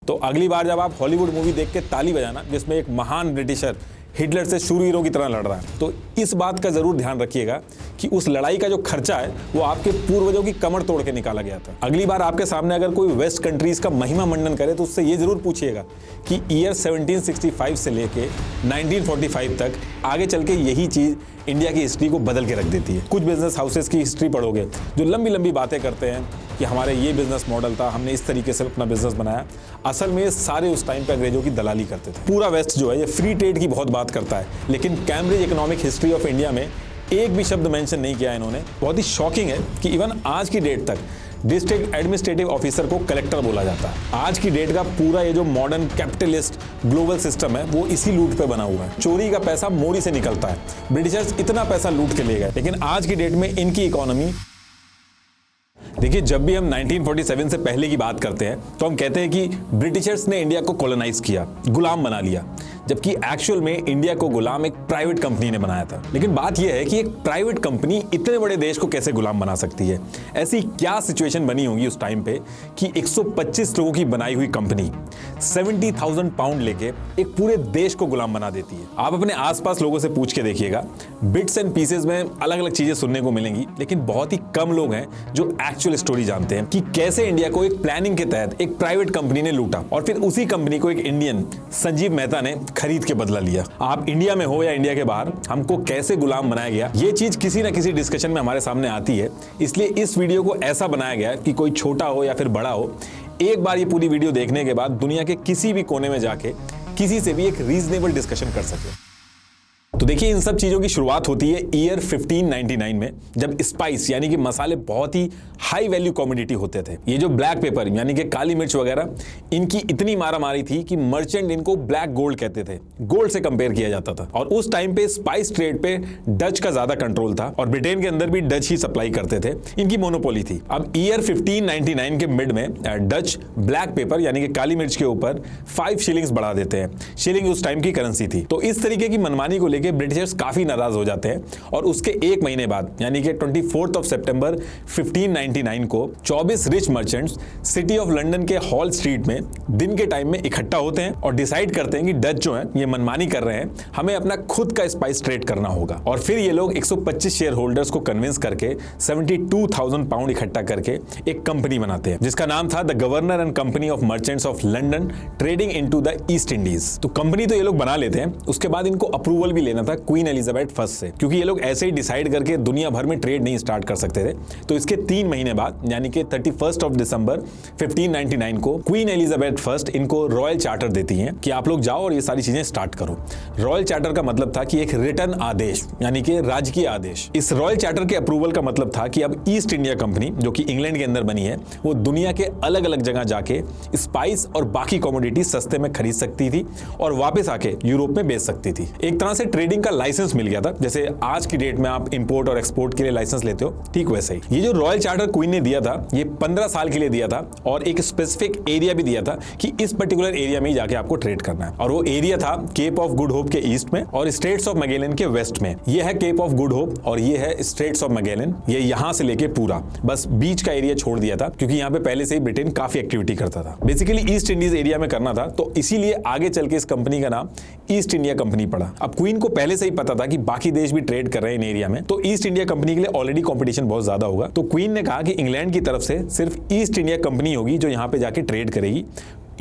तो अगली बार जब आप हॉलीवुड मूवी देख के ताली बजाना जिसमें एक महान ब्रिटिशर हिटलर से शुरू हीरो की तरह लड़ रहा है, तो इस बात का जरूर ध्यान रखिएगा कि उस लड़ाई का जो खर्चा है वो आपके पूर्वजों की कमर तोड़ के निकाला गया था। अगली बार आपके सामने अगर कोई वेस्ट कंट्रीज का महिमा मंडन करे तो उससे ये जरूर पूछिएगा कि ईयर 1765 से लेके 1945 तक आगे चल के यही चीज इंडिया की हिस्ट्री को बदल के रख देती है। कुछ बिजनेस हाउसेस की हिस्ट्री पढ़ोगे जो लंबी लंबी बातें करते हैं कि हमारे ये बिजनेस मॉडल था, हमने इस तरीके से अपना बिजनेस बनाया। असल में सारे उस टाइम पे अंग्रेजों की दलाली करते थे। पूरा वेस्ट जो है ये फ्री ट्रेड की बहुत बात करता है, लेकिन Cambridge economic history of India में एक भी शब्द मेंशन नहीं किया इन्होंने। बहुत ही शॉकिंग है कि इवन आज की डेट तक डिस्ट्रिक्ट एडमिनिस्ट्रेटिव ऑफिसर को कलेक्टर बोला जाता है। आज की डेट का पूरा ये जो मॉडर्न कैपिटलिस्ट ग्लोबल सिस्टम है वो इसी लूट पे बना हुआ है। चोरी का पैसा मोरी से निकलता है। ब्रिटिशर्स इतना पैसा लूट के ले गए, लेकिन आज की डेट में इनकी इकोनॉमी देखिए, जब भी हम 1947 से पहले की बात करते हैं तो हम कहते हैं कि ब्रिटिशर्स ने इंडिया को कॉलोनाइज किया, गुलाम बना लिया, जबकि एक्चुअल में इंडिया को गुलाम एक प्राइवेट कंपनी ने बनाया था। लेकिन बात यह है कि एक प्राइवेट कंपनी इतने बड़े देश को कैसे गुलाम बना सकती है? ऐसी क्या सिचुएशन बनी होगी उस टाइम पे कि 125 लोगों की बनाई हुई कंपनी 70,000 पाउंड लेके एक पूरे देश को गुलाम बना देती है। आप अपने आसपास लोगों से पूछ के देखिएगा, बिट्स एंड पीसेस में अलग अलग चीजें सुनने को मिलेंगी, लेकिन बहुत ही कम लोग हैं जो एक्चुअल स्टोरी जानते हैं कि कैसे इंडिया को एक प्लानिंग के तहत एक प्राइवेट कंपनी ने लूटा और फिर उसी कंपनी को एक इंडियन संजीव मेहता ने खरीद के बदला लिया। आप इंडिया में हो या इंडिया के बाहर, हमको कैसे गुलाम बनाया गया ये चीज किसी ना किसी डिस्कशन में हमारे सामने आती है। इसलिए इस वीडियो को ऐसा बनाया गया कि कोई छोटा हो या फिर बड़ा हो, एक बार ये पूरी वीडियो देखने के बाद दुनिया के किसी भी कोने में जाके किसी से भी एक रीजनेबल डिस्कशन कर सके। तो देखिए, इन सब चीजों की शुरुआत होती है ईयर 1599 में, जब स्पाइस यानी कि मसाले बहुत ही हाई वैल्यू कमोडिटी होते थे। ये जो ब्लैक पेपर यानी कि काली मिर्च वगैरह, इनकी इतनी मारामारी थी कि मर्चेंट इनको ब्लैक गोल्ड कहते थे, गोल्ड से कंपेयर किया जाता था। और उस टाइम पे स्पाइस ट्रेड पे डच का ज्यादा कंट्रोल था और ब्रिटेन के अंदर भी डच ही सप्लाई करते थे, इनकी मोनोपोली थी। अब ईयर 1599 के मिड में डच ब्लैक पेपर यानी कि काली मिर्च के ऊपर 5 शिलिंग्स बढ़ा देते हैं। शिलिंग उस टाइम की करेंसी थी। तो इस तरीके की मनमानी को लेकर ब्रिटिशर्स काफी नाराज हो जाते हैं और उसके एक महीने बाद यानी कि 24 सितंबर 1599 को 24 rich merchants city of London के हॉल स्ट्रीट में दिन के टाइम में इकट्ठा होते हैं और डिसाइड करते हैं कि डच जो है ये मनमानी कर रहे हैं, हमें अपना खुद का स्पाइस ट्रेड करना होगा। और फिर ये लोग 125 शेयर होल्डर्स को कन्विंस करके 72,000 पाउंड इकट्ठा करके एक कंपनी बनाते हैं जिसका नाम था the governor and company of merchants of London trading into the east Indies. तो कंपनी तो ये लोग बना लेते हैं, उसके बाद इनको अप्रूवल भी लेना था क्वीन एलिजाबेथ फर्स्ट से, क्योंकि ये लोग ऐसे ही डिसाइड करके दुनिया भर में ट्रेड नहीं स्टार्ट कर सकते थे। तो इसके 3 महीने बाद यानी कि 31 दिसंबर 1599 को क्वीन एलिजाबेथ फर्स्ट इनको रॉयल चार्टर देती हैं कि आप लोग जाओ और ये सारी चीजें स्टार्ट करो। रॉयल चार्टर का मतलब था कि एक रिटर्न आदेश यानी कि राजकीय आदेश। इस रॉयल चार्टर के अप्रूवल का मतलब था कि अब ईस्ट इंडिया कंपनी जो कि इंग्लैंड के अंदर बनी है, वो दुनिया के अलग अलग जगह जाके स्पाइस और बाकी कमोडिटी सस्ते में खरीद सकती थी और वापस आके यूरोप में बेच सकती थी। एक तरह से ट्रेडिंग का लाइसेंस मिल गया था, जैसे आज की डेट में आप इंपोर्ट और एक्सपोर्ट के लिए लाइसेंस लेते हो, ठीक वैसे ही। ये जो रॉयल चार्टर क्वीन ने दिया था ये 15 साल के लिए दिया था और एक स्पेसिफिक एरिया भी दिया था कि इस पर्टिकुलर एरिया में ही जाके आपको ट्रेड करना है। और वो एरिया था केप ऑफ गुड होप के ईस्ट में और स्ट्रेट्स ऑफ मैगेलन के वेस्ट में। ये है केप ऑफ गुड होप और ये है स्ट्रेट्स ऑफ मैगेलन। ये यहां से लेके पूरा बस बीच का एरिया छोड़ दिया था, क्योंकि यहाँ पे पहले से ही ब्रिटेन काफी एक्टिविटी करता था। बेसिकली ईस्ट इंडीज एरिया में करना था, तो इसीलिए आगे चल के इस कंपनी का नाम ईस्ट इंडिया कंपनी पड़ा। अब क्वीन को पहले से ही पता था कि बाकी देश भी ट्रेड कर रहे हैं इन एरिया में, तो ईस्ट इंडिया कंपनी के लिए ऑलरेडी कंपटीशन बहुत ज्यादा होगा। तो क्वीन ने कहा कि इंग्लैंड की तरफ से सिर्फ ईस्ट इंडिया कंपनी होगी जो यहाँ पे जाके ट्रेड करेगी।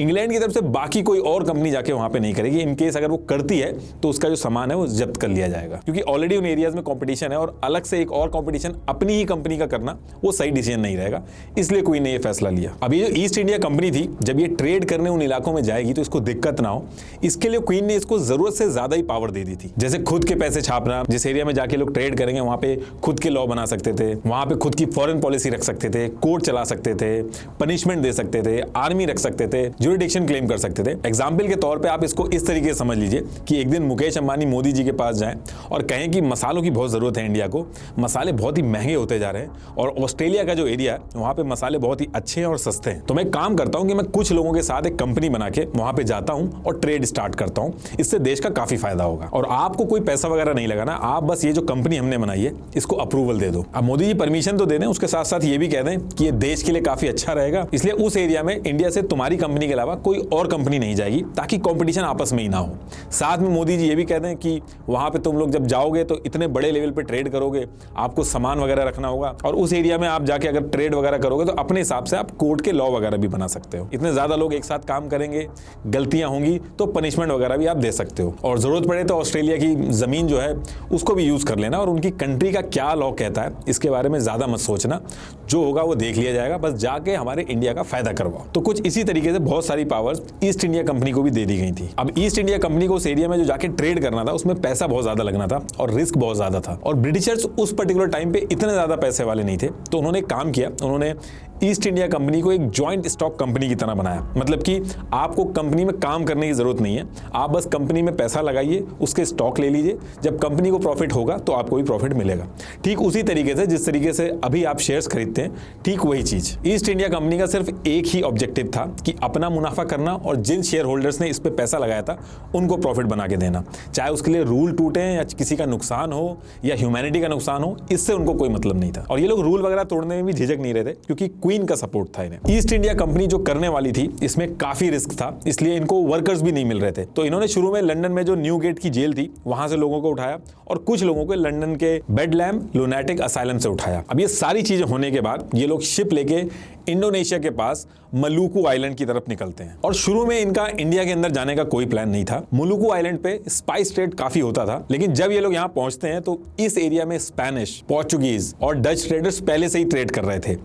इंग्लैंड की तरफ से बाकी कोई और कंपनी जाके वहां पे नहीं करेगी। इन केस अगर वो करती है तो उसका जो सामान है वो जब्त कर लिया जाएगा, क्योंकि ऑलरेडी उन एरियाज में कंपटीशन है और अलग से एक और कंपटीशन अपनी ही कंपनी का करना वो सही डिसीजन नहीं रहेगा। इसलिए क्वीन ने ये फैसला लिया। अब ये जो ईस्ट इंडिया कंपनी थी, जब ये ट्रेड करने उन इलाकों में जाएगी तो इसको दिक्कत ना हो, इसके लिए क्वीन ने इसको जरूरत से ज्यादा ही पावर दे दी थी। जैसे खुद के पैसे छापना, जिस एरिया में जाके लोग ट्रेड करेंगे वहां पे खुद के लॉ बना सकते थे, वहां पे खुद की फॉरेन पॉलिसी रख सकते थे, कोर्ट चला सकते थे, पनिशमेंट दे सकते थे, आर्मी रख सकते थे, ज्यूरिडिक्शन क्लेम कर सकते थे। एग्जाम्पल के तौर पे आप इसको इस तरीके से समझ लीजिए कि एक दिन मुकेश अंबानी मोदी जी के पास जाएं और कहें कि मसालों की बहुत जरूरत है इंडिया को, मसाले बहुत ही महंगे होते जा रहे हैं और ऑस्ट्रेलिया का जो एरिया है वहां पे मसाले बहुत ही अच्छे हैं और सस्ते हैं। तो मैं काम करता हूं कि मैं कुछ लोगों के साथ एक कंपनी बना के वहां पे जाता हूं और ट्रेड स्टार्ट करता हूं। इससे देश का काफी फायदा होगा और आपको कोई पैसा वगैरह नहीं लगाना, आप बस ये जो कंपनी हमने बनाई है इसको अप्रूवल दे दो। अब मोदी जी परमिशन तो दे दें, उसके साथ साथ ये भी कह दें कि ये देश के लिए काफी अच्छा रहेगा, इसलिए उस एरिया में इंडिया से तुम्हारी कंपनी के अलावा कोई और कंपनी नहीं जाएगी, ताकि कंपटीशन आपस में ही ना हो। साथ में मोदी जी ये भी कहते हैं कि वहां पे तुम लोग जब जाओगे तो इतने बड़े लेवल पे ट्रेड करोगे, आपको सामान वगैरह रखना होगा, और उस एरिया में आप जाके अगर ट्रेड वगैरह करोगे तो अपने हिसाब से आप कोर्ट के लॉ वगैरह भी बना सकते हो। इतने ज्यादा लोग एक साथ काम करेंगे, गलतियां होंगी तो पनिशमेंट वगैरह भी आप दे सकते हो, और जरूरत पड़े तो ऑस्ट्रेलिया की जमीन जो है उसको भी यूज कर लेना। और उनकी कंट्री का क्या लॉ कहता है इसके बारे में ज्यादा मत सोचना, जो होगा वो देख लिया जाएगा, बस जाके हमारे इंडिया का फायदा करवाओ। तो कुछ इसी तरीके से बहुत सारी पावर्स ईस्ट इंडिया कंपनी को भी दे दी गई थी। अब ईस्ट इंडिया कंपनी को उस एरिया में जो जाके ट्रेड करना था उसमें पैसा बहुत ज्यादा लगना था और रिस्क बहुत ज्यादा था, और ब्रिटिशर्स उस पर्टिकुलर टाइम पे इतने ज्यादा पैसे वाले नहीं थे। तो उन्होंने काम किया, उन्होंने ईस्ट इंडिया कंपनी को एक जॉइंट स्टॉक कंपनी की तरह बनाया। मतलब कि आपको कंपनी में काम करने की जरूरत नहीं है, आप बस कंपनी में पैसा लगाइए, उसके स्टॉक ले लीजिए, जब कंपनी को प्रॉफिट होगा तो आपको भी प्रॉफिट मिलेगा। ठीक उसी तरीके से जिस तरीके से अभी आप शेयर्स खरीदते हैं, ठीक वही चीज ईस्ट इंडिया कंपनी का सिर्फ एक ही ऑब्जेक्टिव था कि अपना मुनाफा करना और जिन शेयर होल्डर्स ने इस पर पैसा लगाया था उनको प्रॉफिट बना के देना। चाहे उसके लिए रूल टूटे या किसी का नुकसान हो या ह्यूमैनिटी का नुकसान हो, इससे उनको कोई मतलब नहीं था। और ये लोग रूल वगैरह तोड़ने में भी झिझक नहीं रहे थे, क्योंकि क्वीन का सपोर्ट था इन्हें। ईस्ट इंडिया कंपनी जो करने वाली थी इसमें काफी रिस्क था, इसलिए इनको वर्कर्स भी नहीं मिल रहे थे। तो इन्होंने शुरू में लंदन में जो न्यू गेट की जेल थी वहां से लोगों को उठाया, और कुछ लोगों को लंदन के बेडलैम लुनैटिक असाइलम से उठाया। अब ये सारी चीजें होने के बाद ये लोग शिप लेके इंडोनेशिया के पास मलुकू आइलैंड की तरफ निकलते हैं। और शुरू में इनका इंडिया के अंदर जाने का कोई प्लान नहीं था। मलुकू आइलैंड पे स्पाइस ट्रेड काफी होता था, लेकिन जब ये लोग यहाँ पहुंचते हैं तो इस एरिया में स्पेनिश, पोर्चुगीज और डच ट्रेडर्स पहले से ही ट्रेड कर रहे थे।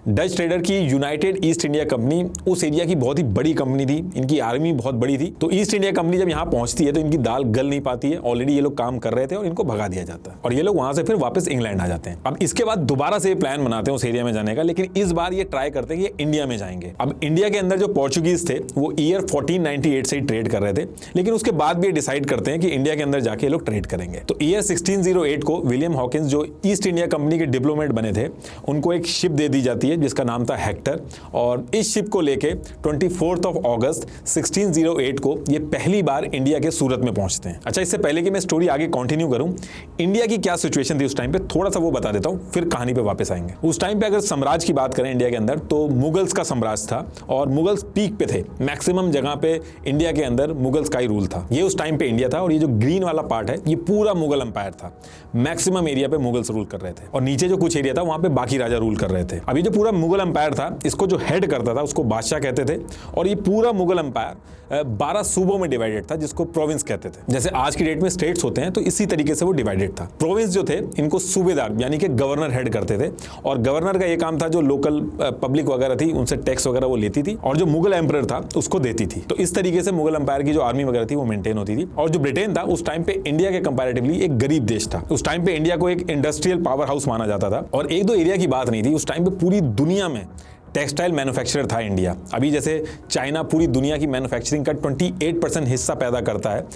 डच ट्रेडर की यूनाइटेड ईस्ट इंडिया कंपनी उस एरिया की बहुत ही बड़ी कंपनी थी, इनकी आर्मी बहुत बड़ी थी। तो ईस्ट इंडिया कंपनी जब यहाँ पहुंचती है तो इनकी दाल गल नहीं पाती है, ऑलरेडी ये लोग काम कर रहे थे और इनको भगा दिया जाता है, और ये लोग वहां से फिर वापस इंग्लैंड आ जाते हैं। अब इसके बाद दोबारा से प्लान बनाते हैं उस एरिया में जाने का, लेकिन इस बार ये ट्राई करते हैं कि इंडिया में जाएंगे। अब इंडिया के अंदर जो पोर्चुगीज थे वो ईयर 1498 से ही ट्रेड कर रहे थे, लेकिन उसके बाद भी डिसाइड करते हैं कि इंडिया के अंदर जाके ये लोग ट्रेड करेंगे। तो ईयर 1608 को विलियम हॉकिंस, जो ईस्ट इंडिया कंपनी के डिप्लोमेट बने थे, उनको एक शिप दे दी जाती है जिसका नाम था हेक्टर, और इस शिप को लेके 24 अगस्त 1608 को ये पहली बार इंडिया के सूरत में पहुंचते हैं। अच्छा, इससे पहले कि मैं स्टोरी आगे कंटिन्यू करूं, इंडिया की क्या सिचुएशन थी उस टाइम पे, थोड़ा सा वो बता देता हूं, फिर कहानी पे वापस आएंगे। उस टाइम पे अगर साम्राज्य की बात करें इंडिया के अंदर, तो मुगल्स का साम्राज्य था, और मुगल्स पीक पे थे। मैक्सिमम जगह पे इंडिया के अंदर मुगल्स का ही रूल था। ये उस टाइम पे इंडिया था, और ये जो ग्रीन वाला पार्ट है ये पूरा मुगल एम्पायर था। मैक्सिमम एरिया पे मुगल्स रूल कर रहे थे, और नीचे जो कुछ एरिया था वहां पे बाकी राजा रूल कर रहे थे। अभी जो पूरा मुगल एम्पायर था, इसको जो हेड करता था उसको बादशाह कहते थे, और ये पूरा मुगल एम्पायर 12 सूबों में डिवाइडेड था, जिसको प्रोविंस कहते थे। जैसे आज की डेट में स्टेट्स होते हैं, तो इसी तरीके से वो डिवाइडेड था। प्रोविंस जो थे इनको सूबेदार यानी कि गवर्नर हेड करते थे, और गवर्नर का ये काम था जो लोकल पब्लिक वगैरह थी उनसे टैक्स वगैरह वो लेती थी, और जो मुगल एम्परर था उसको देती थी। तो इस तरीके से मुगल एम्पायर की जो आर्मी वगैरह थी वो मेंटेन होती थी। और जो ब्रिटेन था उस टाइम पे इंडिया के कंपैरेटिवली एक गरीब देश था। उस टाइम पे इंडिया को एक इंडस्ट्रियल पावर हाउस माना जाता था, और एक दो एरिया की बात नहीं थी। उस टाइम पे पूरी दुनिया में टेक्सटाइल मैन्युफैक्चरर था इंडिया। अभी जैसे चाइना पूरी दुनिया की मैन्युफैक्चरिंग का 28% हिस्सा पैदा करता है,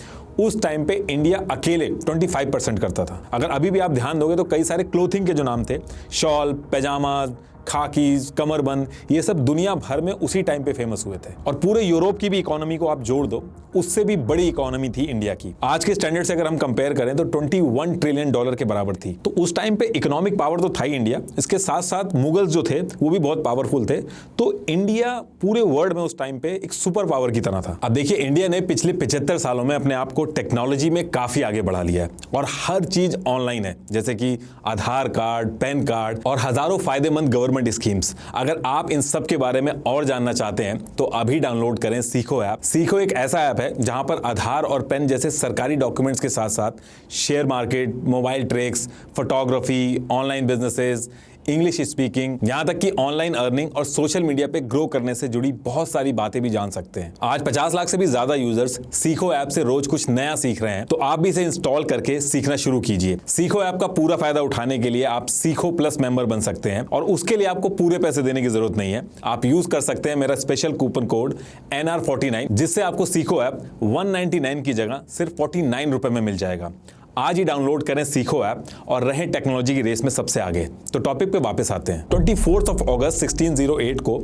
उस टाइम पे इंडिया अकेले 25% करता था। अगर अभी भी आप ध्यान दोगे तो कई सारे क्लोथिंग के जो नाम थे, शॉल, पैजामा, खाकीज, कमरबंद, ये सब दुनिया भर में उसी टाइम पे फेमस हुए थे। और पूरे यूरोप की भी इकोनॉमी को आप जोड़ दो, उससे भी बड़ी इकोनॉमी थी इंडिया की। आज के स्टैंडर्ड से अगर हम कंपेयर करें तो $21 ट्रिलियन के बराबर थी। तो उस टाइम पे इकोनॉमिक पावर तो था ही इंडिया, इसके साथ साथ मुगल्स जो थे वो भी बहुत पावरफुल थे। तो इंडिया पूरे वर्ल्ड में उस टाइम पे एक सुपर पावर की तरह था। अब देखिए, इंडिया ने पिछले 75 सालों में अपने आप को टेक्नोलॉजी में काफी आगे बढ़ा लिया है, और हर चीज ऑनलाइन है, जैसे कि आधार कार्ड, पैन कार्ड और हजारों फायदेमंद गवर्नमेंट स्कीम्स। अगर आप इन सब के बारे में और जानना चाहते हैं तो अभी डाउनलोड करें सीखो ऐप। सीखो एक ऐसा ऐप है जहां पर आधार और पैन जैसे सरकारी डॉक्यूमेंट्स के साथ साथ share market, mobile tricks, photography, online businesses, English speaking, यहां तक कि ऑनलाइन अर्निंग और सोशल मीडिया पे ग्रो करने से जुड़ी बहुत सारी बातें भी जान सकते हैं। आज 50 लाख से भी ज्यादा यूजर्स सीखो ऐप से रोज कुछ नया सीख रहे हैं, तो आप भी इसे इंस्टॉल करके सीखना शुरू कीजिए। सीखो ऐप का पूरा फायदा उठाने के लिए आप सीखो प्लस मेंबर बन सकते हैं, और उसके लिए आपको पूरे पैसे देने की जरूरत नहीं है। आप यूज कर सकते हैं मेरा स्पेशल कूपन कोड NR49, जिससे आपको सीखो ऐप 199 की जगह सिर्फ 49 रुपए में मिल जाएगा। आज ही डाउनलोड करें सीखो ऐप और रहें टेक्नोलॉजी की रेस में सबसे आगे। तो टॉपिक पे वापस आते हैं। 24 अगस्त 1608 को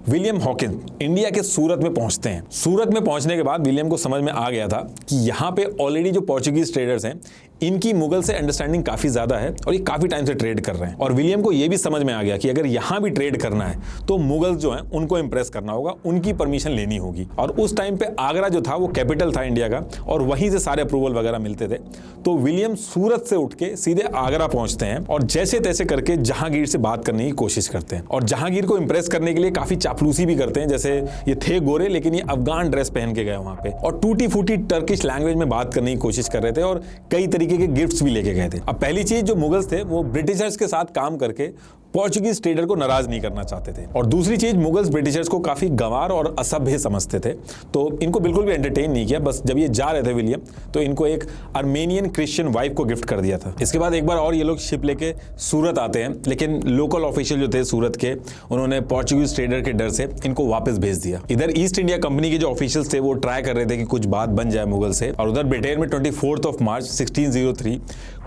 विलियम हॉकिंस इंडिया के सूरत में पहुंचते हैं। सूरत में पहुंचने के बाद विलियम को समझ में आ गया था कि यहाँ पे ऑलरेडी जो पोर्चुगीज ट्रेडर्स हैं इनकी मुगल से अंडरस्टैंडिंग काफी ज्यादा है और ये काफी टाइम से ट्रेड कर रहे हैं। और विलियम को ये भी समझ में आ गया कि अगर यहां भी ट्रेड करना है तो मुगल जो है उनको इंप्रेस करना होगा, उनकी परमिशन लेनी होगी। और उस टाइम पे आगरा जो था वो कैपिटल था इंडिया का और वहीं से सारे अप्रूवल वगैरह मिलते थे। तो विलियम सूरत से उठ के सीधे आगरा पहुंचते हैं और जैसे तैसे करके जहांगीर से बात करने की कोशिश करते हैं और जहांगीर को इंप्रेस करने के लिए काफी चापलूसी भी करते हैं। जैसे ये थे गोरे लेकिन ये अफगान ड्रेस पहन के गए वहां पे और टूटी फूटी टर्किश लैंग्वेज में बात करने की कोशिश कर रहे थे और कई तरीके के गिफ्ट्स भी लेके गए थे। अब पहली चीज, जो मुगल्स थे वो ब्रिटिशर्स के साथ काम करके पोर्चुगीज ट्रेडर को नाराज नहीं करना चाहते थे। और दूसरी चीज, मुगल्स ब्रिटिशर्स को काफी गंवार और असभ्य समझते थे, तो इनको बिल्कुल भी एंटरटेन नहीं किया। बस जब ये जा रहे थे विलियम, तो इनको एक आर्मेनियन क्रिश्चियन वाइफ को गिफ्ट कर दिया था। इसके बाद एक बार और ये लोग शिप लेके सूरत आते हैं, लेकिन लोकल ऑफिशियल जो थे सूरत के, उन्होंने पोर्चुगीज ट्रेडर के डर से इनको वापस भेज दिया। इधर ईस्ट इंडिया कंपनी के जो ऑफिशियल्स थे वो ट्राई कर रहे थे कि कुछ बात बन जाए मुगल से, और उधर ब्रिटेन में 24 मार्च 1603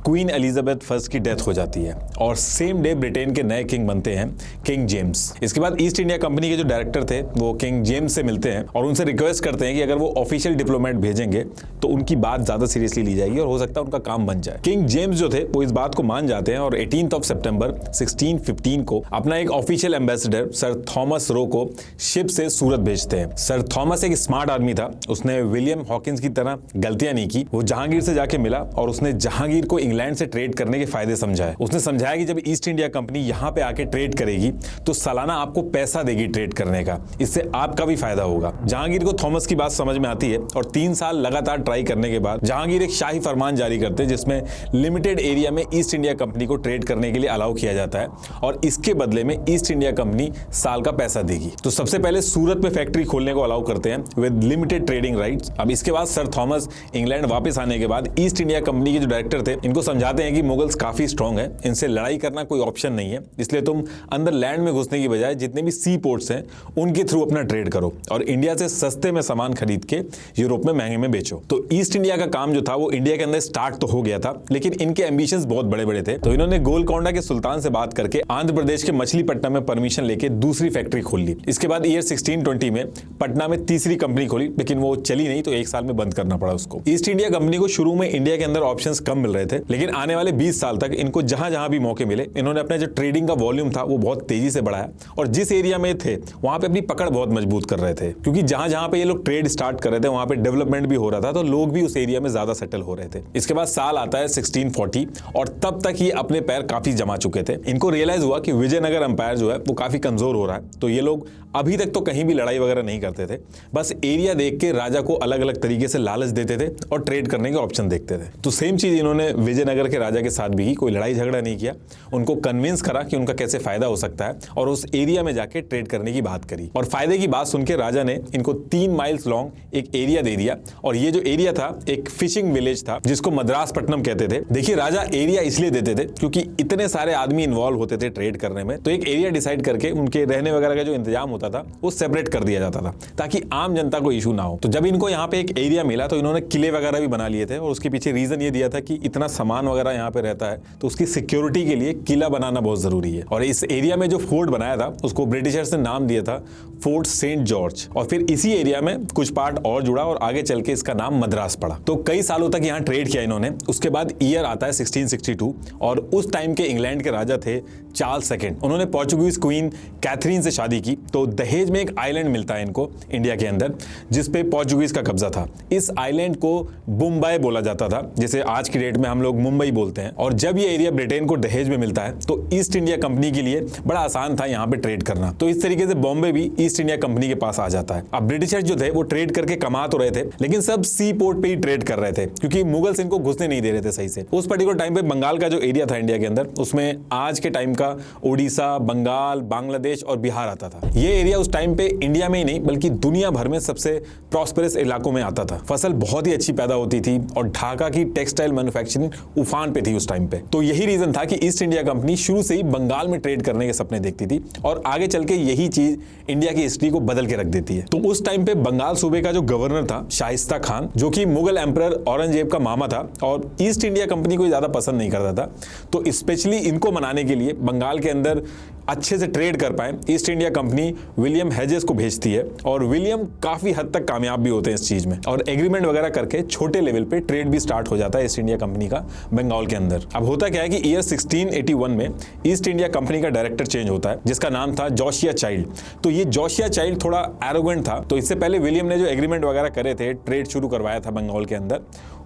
क्वीन एलिजाबेथ फर्स्ट की डेथ हो जाती है और सेम डे ब्रिटेन के नए किंग बनते हैं किंग जेम्स। इसके बाद ईस्ट इंडिया कंपनी के जो डायरेक्टर थे वो किंग जेम्स से मिलते हैं और उनसे रिक्वेस्ट करते हैं कि अगर वो ऑफिशियल डिप्लोमेट भेजेंगे तो उनकी बात ज्यादा सीरियसली ली जाएगी और हो सकता है उनका काम बन जाए। किंग जेम्स जो थे वो इस बात को मान जाते हैं और 18 सितंबर 1615 को अपना एक official ambassador sir Thomas Roe को शिप से सूरत भेजते हैं। सर थॉमस एक स्मार्ट आदमी था, उसने विलियम हॉकिंस की तरह गलतियां नहीं की। वो जहांगीर से जाके मिला और उसने जहांगीर को इंग्लैंड से ट्रेड करने के फायदे समझाए। उसने समझाया कि जब ईस्ट इंडिया कंपनी यहां पे आके ट्रेड करेगी तो सालाना आपको पैसा देगी ट्रेड करने का, इससे आपका भी फायदा होगा। जहांगीर को थॉमस की बात समझ में आती है और 3 साल लगातार ट्राई करने के बाद जहांगीर एक शाही फरमान जारी करते हैं जिसमें लिमिटेड एरिया में ईस्ट इंडिया कंपनी को ट्रेड करने के लिए अलाउ किया जाता है और इसके बदले में ईस्ट इंडिया कंपनी साल का पैसा देगी। तो सबसे पहले सूरत में फैक्ट्री खोलने को अलाउ करते हैं विद लिमिटेड ट्रेडिंग राइट्स। अब इसके बाद सर थॉमस इंग्लैंड वापस आने के बाद ईस्ट इंडिया कंपनी के जो डायरेक्टर थे इनको समझाते हैं कि मुगल्स काफी स्ट्रांग है, इनसे लड़ाई करना कोई ऑप्शन नहीं है, इसलिए तुम अंदर लैंड में घुसने की बजाय जितने भी सी पोर्ट्स हैं उनके थ्रू अपना ट्रेड करो और इंडिया से सस्ते में सामान खरीद के यूरोप में महंगे में बेचो। तो ईस्ट इंडिया का काम जो था वो इंडिया के अंदर स्टार्ट तो हो गया था, लेकिन इनके एम्बिशंस बहुत बड़े बड़े थे। तो इन्होंने गोलकोंडा के सुल्तान से बात करके आंध्र प्रदेश के मछलीपट्टनम में परमिशन लेके दूसरी फैक्ट्री खोल ली। इसके बाद ईयर 1620 में पटना में तीसरी कंपनी खोली, लेकिन वो चली नहीं तो 1 साल में बंद करना पड़ा उसको। ईस्ट इंडिया कंपनी को शुरू में इंडिया के अंदर ऑप्शंस कम मिल रहे थे, लेकिन आने वाले 20 साल तक इनको जहां जहां भी मौके मिले इन्होंने अपना जो ट्रेडिंग का वॉल्यूम था वो बहुत तेजी से बढ़ाया और जिस एरिया में थे वहां पे अपनी पकड़ बहुत मजबूत कर रहे थे, क्योंकि जहां जहां पे ये लोग ट्रेड स्टार्ट कर रहे थे वहां पे डेवलपमेंट भी हो रहा था, तो लोग भी उस एरिया में ज्यादा सेटल हो रहे थे। इसके बाद साल आता है 1640 और तब तक ये अपने पैर काफी जमा चुके थे। इनको रियलाइज हुआ कि विजयनगर एम्पायर जो है वो काफी कमजोर हो रहा है, तो ये लोग अभी तक तो कहीं भी लड़ाई वगैरह नहीं करते थे, बस एरिया देख के राजा को अलग अलग तरीके से लालच देते थे और ट्रेड करने के ऑप्शन देखते थे। तो सेम चीज इन्होंने विजयनगर के राजा के साथ भी की, कोई लड़ाई झगड़ा नहीं किया, उनको कन्विंस करा कि उनका कैसे फायदा हो सकता है और उस एरिया में जाके ट्रेड करने की बात करी। और फायदे की बात सुनकर राजा ने इनको 3 माइल्स लॉन्ग एक एरिया दे दिया और ये जो एरिया था एक फिशिंग विलेज था जिसको मद्रासपट्टनम कहते थे। देखिए, राजा एरिया इसलिए देते थे क्योंकि इतने सारे आदमी इन्वॉल्व होते थे ट्रेड करने में, तो एक एरिया डिसाइड करके उनके रहने वगैरह का जो इंतजाम होता था वो सेपरेट कर दिया जाता था ताकि आम जनता को इशू ना हो। तो जब इनको यहाँ पे एक एरिया मिला तो इन्होंने किले वगैरह भी बना लिए थे और उसके पीछे रीजन ये दिया था कि इतना सामान वगैरह यहाँ पे रहता है तो उसकी सिक्योरिटी के लिए किला बनाना बहुत जरूरी है। और इस एरिया में जो फोर्ट बनाया था उसको ब्रिटिशर्स ने नाम दिया था फोर्ट सेंट जॉर्ज और फिर इसी एरिया में कुछ पार्ट और जुड़ा और आगे चल के इसका नाम मद्रास पड़ा। तो कई सालों तक यहाँ ट्रेड किया इन्होंने। उसके बाद ईयर आता है 1662 और उस टाइम के इंग्लैंड के राजा थे चार्ल्स सेकंड। उन्होंने पोर्चुगीज क्वीन कैथरीन से शादी की, तो दहेज में एक आइलैंड मिलता है इनको इंडिया के अंदर जिसपे पोर्चुगीज का कब्जा था। इस आइलैंड को बुम्बई बोला जाता था, जैसे आज की डेट में हम लोग मुंबई बोलते हैं। और जब ये एरिया ब्रिटेन को दहेज में मिलता है तो ईस्ट इंडिया कंपनी के लिए बड़ा आसान था यहाँ पे ट्रेड करना, तो इस तरीके से बॉम्बे भी ईस्ट इंडिया कंपनी के पास आ जाता है। अब ब्रिटिशर्स जो थे वो ट्रेड करके कमा तो रहे थे, लेकिन सब सी पोर्ट पे ही ट्रेड कर रहे थे क्योंकि मुगल्स इनको घुसने नहीं दे रहे थे सही से। उस पर्टिकुलर टाइम पे बंगाल का जो एरिया था इंडिया के अंदर, उसमें आज के टाइम का उड़ीसा, बंगाल, बांग्लादेश और बिहार आता था। ये एरिया उस टाइम पे इंडिया में ही नहीं बल्कि दुनिया भर में सबसे प्रॉस्पेरस इलाकों में आता था। फसल बहुत ही अच्छी पैदा होती थी और ढाका की टेक्सटाइल मैन्युफैक्चरिंग उफान पे थी उस टाइम पे। तो यही रीजन था कि ईस्ट इंडिया कंपनी शुरू से ही बंगाल में ट्रेड करने के सपने देखती थी और आगे चल के यही चीज इंडिया की हिस्ट्री को बदल के रख देती है। तो उस टाइम पे बंगाल सूबे का जो गवर्नर था शाइस्ता खान, जो कि मुगल एम्परर औरंगजेब का मामा था और ईस्ट इंडिया कंपनी को ज्यादा पसंद नहीं करता था, तो स्पेशली इनको मनाने के लिए बंगाल के अंदर अच्छे से ट्रेड कर पाए, east India company William hedges को भेजती है और विलियम काफी हद तक कामयाब भी होते हैं इस चीज में और एग्रीमेंट वगैरह करके छोटे लेवल पे ट्रेड भी स्टार्ट हो जाता है ईस्ट इंडिया कंपनी का बंगाल के अंदर। अब होता क्या है कि ईयर 1681 में ईस्ट इंडिया कंपनी का डायरेक्टर चेंज होता है जिसका नाम था जोशिया चाइल्ड। तो ये जोशिया चाइल्ड थोड़ा एरोगेंट था, तो इससे पहले विलियम ने जो एग्रीमेंट वगैरह करे थे, ट्रेड शुरू करवाया था बंगाल के अंदर,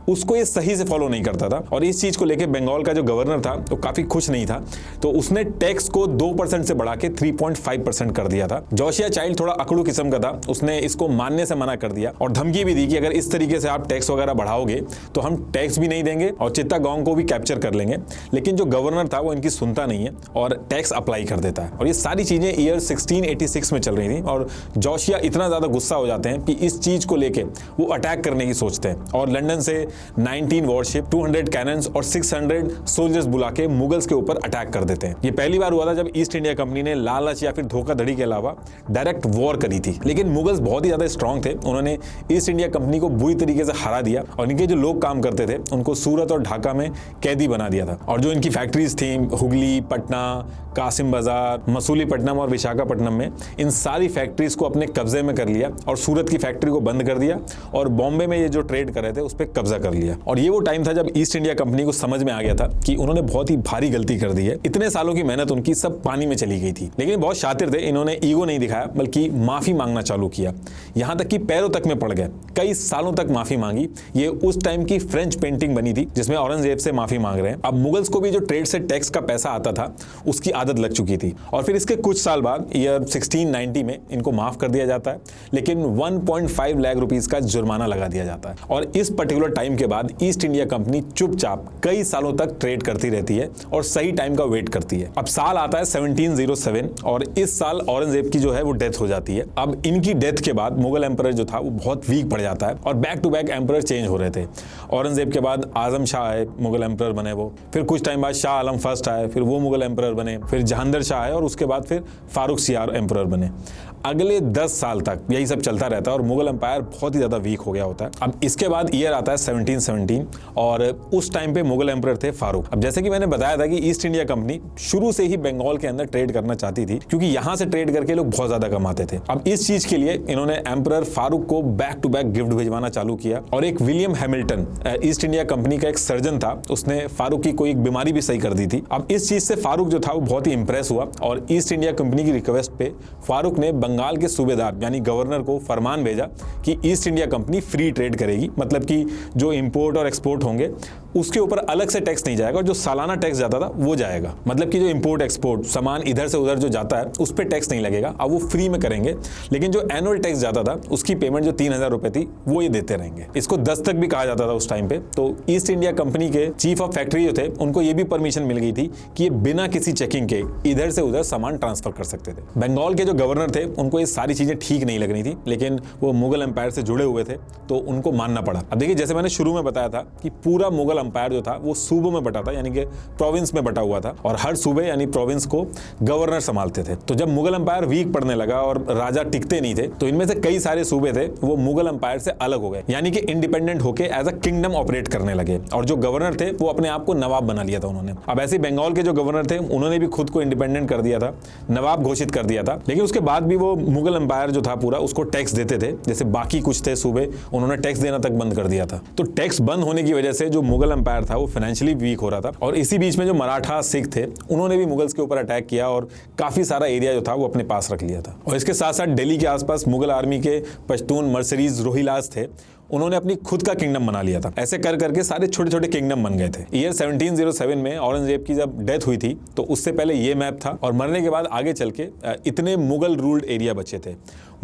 उसको ये सही से फॉलो नहीं करता था और इस चीज को लेके बंगाल का जो गवर्नर था वो काफी खुश नहीं था। तो उसने टैक्स को 2% से बढ़ा के 3.5% कर दिया था। जोशिया चाइल्ड थोड़ा अकड़ू किस्म का था, उसने इसको मानने से मना कर दिया और धमकी भी दी कि अगर इस तरीके से आप टैक्स वगैरह बढ़ाओगे तो हम टैक्स भी नहीं देंगे और चित्तागोंग को भी कैप्चर कर लेंगे। लेकिन जो गवर्नर था वो इनकी सुनता नहीं है और टैक्स अप्लाई कर देता है और ये सारी चीजें ईयर 1686 में चल रही थी और जोशिया इतना ज्यादा गुस्सा हो जाते हैं कि इस चीज को लेके वो अटैक करने की सोचते हैं और लंदन से 19 वॉरशिप, 200 कैनन्स और 600 सोल्जर्स बुला के मुगल्स के ऊपर अटैक कर देते हैं। ये पहली बार हुआ था जब ईस्ट इंडिया कंपनी ने लालच या फिर धोखाधड़ी के अलावा डायरेक्ट वॉर करी थी। लेकिन मुगल्स बहुत ही ज्यादा स्ट्रांग थे, उन्होंने ईस्ट इंडिया कंपनी को बुरी तरीके से हरा दिया और इनके जो लोग काम करते थे उनको सूरत और ढाका में कैदी बना दिया था और जो इनकी फैक्ट्रीज थी हुगली, पटना, कासिम बाजार, मसूलीपट्टनम और विशाखापट्टनम में, इन सारी फैक्ट्रीज को अपने कब्जे में कर लिया और सूरत की फैक्ट्री को बंद कर दिया और बॉम्बे में ये जो ट्रेड कर रहे थे उस पर कब्जा कर लिया। और ये वो टाइम था जब ईस्ट इंडिया कंपनी को समझ में आ गया था कि उन्होंने बहुत ही भारी गलती कर दी है। इतने सालों की मेहनत उनकी सब पानी में चली गई थी। लेकिन बहुत शातिर थे, इन्होंने ईगो नहीं दिखाया बल्कि माफी मांगना चालू किया, यहां तक कि पैरों तक में पड़ गए। कई सालों तक माफी मांगी। ये उस टाइम की फ्रेंच पेंटिंग बनी थी जिसमें औरंगजेब से माफी मांग रहे हैं। अब मुगल्स को भी जो ट्रेड से टैक्स का पैसा आता था उसकी आदत लग चुकी थी और फिर इसके कुछ साल बाद ईयर 1690 में इनको माफ कर दिया जाता है, लेकिन 1.5 लाख रुपीस का जुर्माना लगा दिया जाता है। और इस पर्टिकुलर टाइम के बाद ईस्ट इंडिया कंपनी चुपचाप कई सालों तक ट्रेड करती रहती है और सही टाइम का वेट करती है। अब साल आता है 1707 और इस साल औरंगजेब की जो है वो डेथ हो जाती है। अब इनकी डेथ के बाद मुगल एम्परर जो था वो बहुत वीक पड़ जाता है और back to back emperor change हो रहे थे। औरंगजेब के बाद आजम शाह आए, मुगल एम्परर बने वो, फिर कुछ टाइम बाद शाह आलम फर्स्ट आए, फिर वो मुगल एम्परर बने, फिर जहांगीर शाह आए और उसके बाद फिर फारूक सियार एम्परर बने। अगले 10 साल तक यही सब चलता रहता है और मुगल एम्पायर बहुत ही ज्यादा वीक हो गया होता है। अब इसके बाद ईयर आता है 1717 और उस टाइम पे मुगल एम्परर थे फारूक। अब जैसे कि मैंने बताया था कि ईस्ट इंडिया कंपनी शुरू से ही बंगाल के अंदर ट्रेड करना चाहती थी क्योंकि यहां से ट्रेड करके लोग बहुत ज्यादा कमाते थे। अब इस चीज के लिए इन्होंने एम्परर फारूक को बैक टू बैक गिफ्ट भिजवाना चालू किया और एक William Hamilton east India company का एक सर्जन था, उसने फारूक की कोई एक बीमारी भी सही कर दी थी। अब इस चीज से फारूक जो था वो बहुत ही इंप्रेस हुआ और ईस्ट इंडिया कंपनी की रिक्वेस्ट पे फारूक ने बंगाल के सूबेदार यानी गवर्नर को फरमान भेजा कि east India company free trade करेगी, मतलब कि जो इंपोर्ट और एक्सपोर्ट होंगे उसके ऊपर अलग से टैक्स नहीं जाएगा और जो सालाना टैक्स जाता था वो जाएगा। मतलब कि जो इंपोर्ट एक्सपोर्ट सामान इधर से उधर जो जाता है उस पर टैक्स नहीं लगेगा, अब वो फ्री में करेंगे। लेकिन जो एनुअल टैक्स जाता था उसकी पेमेंट जो 3000 रुपए थी वो ये देते रहेंगे। इसको दस्तक भी कहा जाता था उस टाइम पे। तो ईस्ट इंडिया कंपनी के चीफ ऑफ फैक्ट्री जो थे उनको ये भी परमिशन मिल गई थी कि ये बिना किसी चेकिंग के इधर से उधर सामान ट्रांसफर कर सकते थे। बंगाल के जो गवर्नर थे उनको ये सारी चीजें ठीक नहीं लग रही थी, लेकिन वो मुगल एम्पायर से जुड़े हुए थे तो उनको मानना पड़ा। अब देखिए, जैसे मैंने शुरू में बताया था कि पूरा मुगल एम्पायर जो था वो सूबों में बटा था, यानी कि प्रोविंस में बटा हुआ था और हर सूबे यानी प्रोविंस को गवर्नर संभालते थे। तो जब मुगल एम्पायर वीक पड़ने लगा और राजा टिकते नहीं थे तो इनमें से कई सारे सूबे थे वो मुगल एम्पायर से अलग हो गए, यानी कि इंडिपेंडेंट होके एज अ किंगडम ऑपरेट करने लगे और जो गवर्नर थे वो अपने आप को नवाब बना लिया था उन्होंने। अब ऐसे बंगाल के जो गवर्नर थे उन्होंने भी खुद को इंडिपेंडेंट कर दिया था, नवाब घोषित कर दिया था। लेकिन उसके बाद भी वो मुगल एम्पायर जो था पूरा उसको टैक्स देते थे, जैसे बाकी कुछ थे सूबे उन्होंने टैक्स देना तक बंद कर दिया था। तो टैक्स बंद होने की वजह से जो मुगल एम्पायर था वो फाइनेंशियली वीक हो रहा था और इसी बीच में जो मराठा सिख थे उन्होंने भी मुगल्स के ऊपर अटैक किया और काफी सारा एरिया जो था वो अपने पास रख लिया था। और इसके साथ साथ दिल्ली के आसपास मुगल आर्मी के पश्तून, मर्सरीज, रोहिलास थे, उन्होंने अपनी खुद का किंगडम बना लिया था। ऐसे कर करके सारे छोटे छोटे किंगडम बन गए थे। ईयर 1707 में औरंगजेब की जब डेथ हुई थी तो उससे पहले ये मैप था और मरने के बाद आगे चल के इतने मुगल रूल्ड एरिया बचे थे।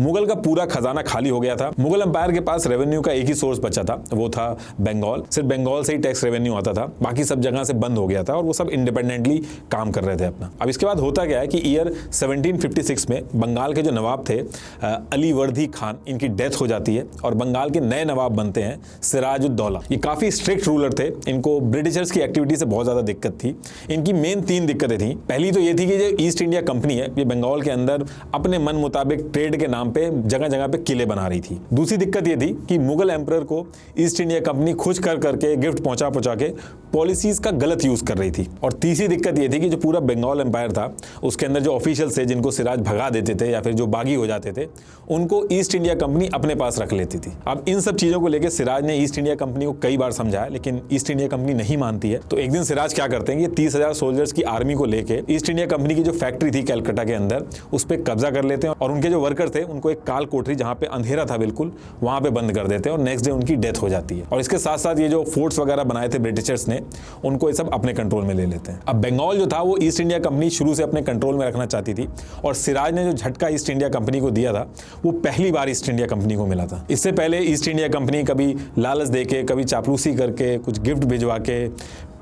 मुगल का पूरा खजाना खाली हो गया था। मुगल एम्पायर के पास रेवेन्यू का एक ही सोर्स बचा था, वो था बंगाल। सिर्फ बंगाल से ही टैक्स रेवेन्यू आता था, बाकी सब जगह से बंद हो गया था और वो सब इंडिपेंडेंटली काम कर रहे थे अपना। अब इसके बाद होता क्या है कि ईयर 1756 में बंगाल के जो नवाब थे अलीवर्दी खान, इनकी डेथ हो जाती है और बंगाल के नए नवाब बनते हैं सिराजुद्दौला। ये काफी स्ट्रिक्ट रूलर थे, इनको ब्रिटिशर्स की एक्टिविटी से बहुत ज्यादा दिक्कत थी। इनकी मेन 3 दिक्कतें थी। पहली तो ये थी कि जो ईस्ट इंडिया कंपनी है ये बंगाल के अंदर अपने मन मुताबिक ट्रेड के नाम नाम पे जगह जगह पे किले बना रही थी। दूसरी दिक्कत ये थी कि मुगल एम्परर को ईस्ट इंडिया कंपनी खुश कर करके गिफ्ट पहुंचा पहुंचा के पॉलिसीज का गलत यूज कर रही थी। और तीसरी दिक्कत ये थी कि जो पूरा बंगाल एम्पायर था उसके अंदर जो ऑफिशियल्स थे जिनको सिराज भगा देते थे या फिर जो बागी हो जाते थे उनको ईस्ट इंडिया कंपनी अपने पास रख लेती थी। अब इन सब चीजों को लेकर सिराज ने ईस्ट इंडिया कंपनी को कई बार समझाया, लेकिन ईस्ट इंडिया कंपनी नहीं मानती है। तो एक दिन सिराज क्या करते हैं कि 30,000 सोल्जर्स की आर्मी को लेके ईस्ट इंडिया कंपनी की जो फैक्ट्री थी कलकत्ता के अंदर उस पर कब्जा कर लेते हैं और उनके जो वर्कर थे उनको एक काल कोठरी जहां पे अंधेरा था बिल्कुल वहां पे बंद कर देते हैं और नेक्स्ट डे उनकी डेथ हो जाती है। और इसके साथ साथ ये जो फोर्ट्स वगैरह बनाए थे ब्रिटिशर्स ने उनको ये सब अपने कंट्रोल में ले लेते हैं। अब बंगाल जो था वो ईस्ट इंडिया कंपनी शुरू से अपने कंट्रोल में रखना चाहती थी और सिराज ने जो झटका ईस्ट इंडिया कंपनी को दिया था वो पहली बार ईस्ट इंडिया कंपनी को मिला था। इससे पहले ईस्ट इंडिया कंपनी कभी लालच देके, कभी चापलूसी करके, कुछ गिफ्ट भिजवा के,